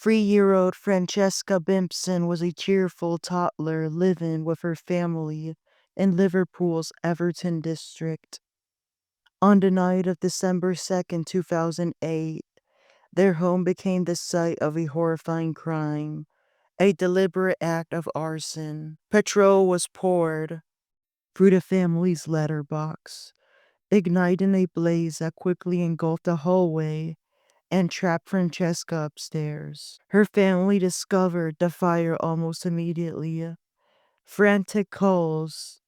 3-year-old Francesca Bimpson was a cheerful toddler living with her family in Liverpool's Everton district. On the night of December 2nd, 2008, their home became the site of a horrifying crime, a deliberate act of arson. Petrol was poured through the family's letterbox, igniting a blaze that quickly engulfed the hallway and trapped Francesca upstairs. Her family discovered the fire almost immediately. Frantic calls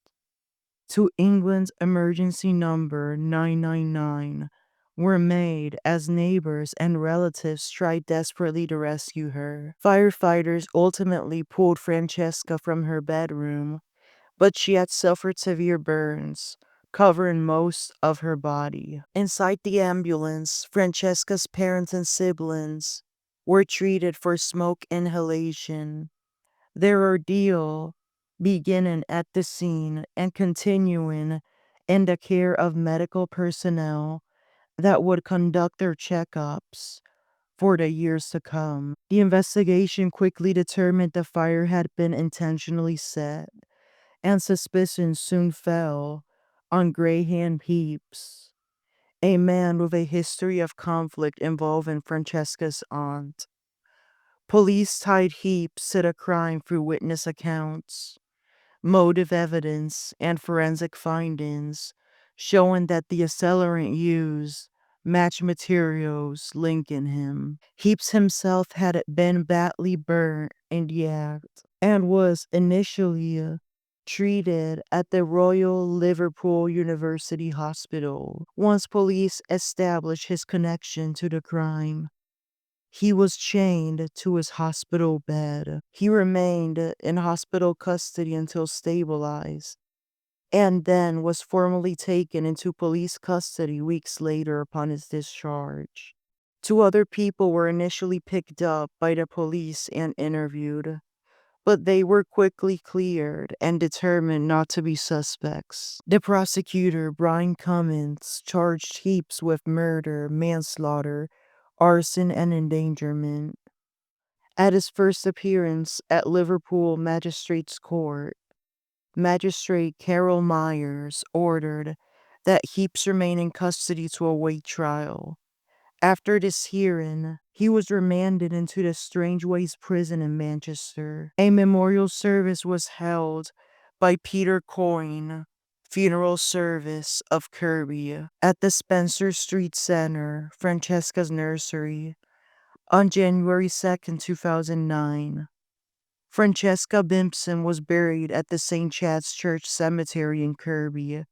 to England's emergency number 999 were made as neighbors and relatives tried desperately to rescue her. Firefighters ultimately pulled Francesca from her bedroom, but she had suffered severe burns, covering most of her body. Inside the ambulance, Francesca's parents and siblings were treated for smoke inhalation. Their ordeal, beginning at the scene and continuing in the care of medical personnel that would conduct their checkups for the years to come. The investigation quickly determined the fire had been intentionally set, and suspicion soon fell on Heaps, a man with a history of conflict involving Francesca's aunt. Police tied Heaps to the crime through witness accounts, motive evidence, and forensic findings, showing that the accelerant used matched materials linking him. Heaps himself had been badly burnt in the act and was initially treated at the Royal Liverpool University Hospital. Once police established his connection to the crime, he was chained to his hospital bed. He remained in hospital custody until stabilized, and then was formally taken into police custody weeks later upon his discharge. 2 other people were initially picked up by the police and interviewed, but they were quickly cleared and determined not to be suspects. The prosecutor, Brian Cummins, charged Heaps with murder, manslaughter, arson, and endangerment. At his first appearance at Liverpool Magistrates Court, Magistrate Carol Myers ordered that Heaps remain in custody to await trial. After this hearing, he was remanded into the Strangeways prison in Manchester. A memorial service was held by Peter Coyne Funeral Service of Kirby at the Spencer Street Center, Francesca's nursery, on January 2nd, 2009. Francesca Bimpson was buried at the St. Chad's Church Cemetery in Kirby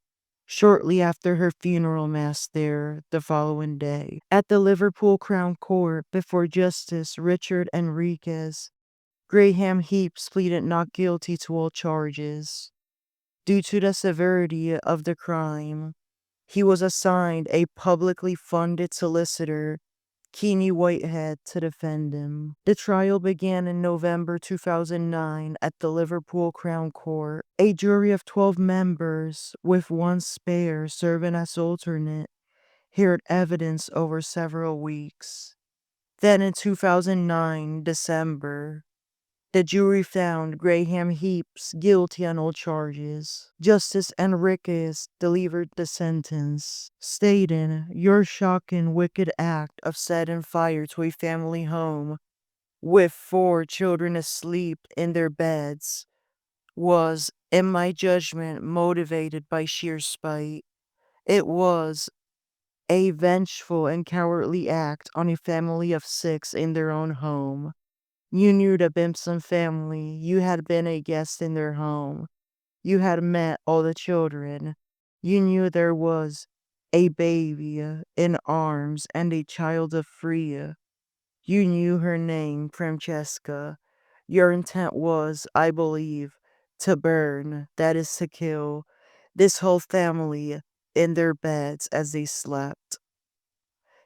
shortly after her funeral mass there the following day. At the Liverpool Crown Court before Justice Richard Enriquez, Heaps pleaded not guilty to all charges. Due to the severity of the crime, he was assigned a publicly funded solicitor, Keeney Whitehead, to defend him. The trial began in November 2009 at the Liverpool Crown Court. A jury of 12 members, with one spare serving as alternate, heard evidence over several weeks. Then in 2009, December, the jury found Heaps guilty on all charges. Justice Enriquez delivered the sentence, stating, "Your shocking, wicked act of setting fire to a family home with 4 children asleep in their beds was, in my judgment, motivated by sheer spite. It was a vengeful and cowardly act on a family of 6 in their own home. You knew the Bimpson family. You had been a guest in their home. You had met all the children. You knew there was a baby in arms and a child of 3. You knew her name, Francesca. Your intent was, I believe, to burn, that is to kill, this whole family in their beds as they slept."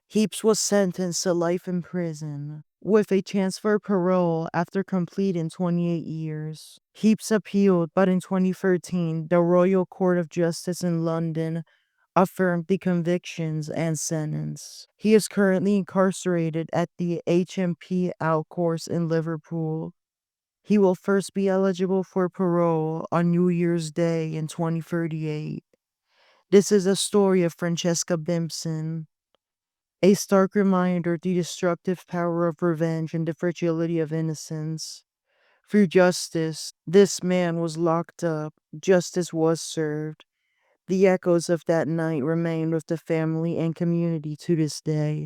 Heaps was sentenced to life in prison, with a chance for parole after completing 28 years. Heaps appealed, but in 2013, the Royal Court of Justice in London affirmed the convictions and sentence. He is currently incarcerated at the HMP Out Course in Liverpool. He will first be eligible for parole on New Year's Day in 2038. This is a story of Francesca Bimpson, a stark reminder of the destructive power of revenge and the fragility of innocence. Through justice, this man was locked up, justice was served. The echoes of that night remain with the family and community to this day.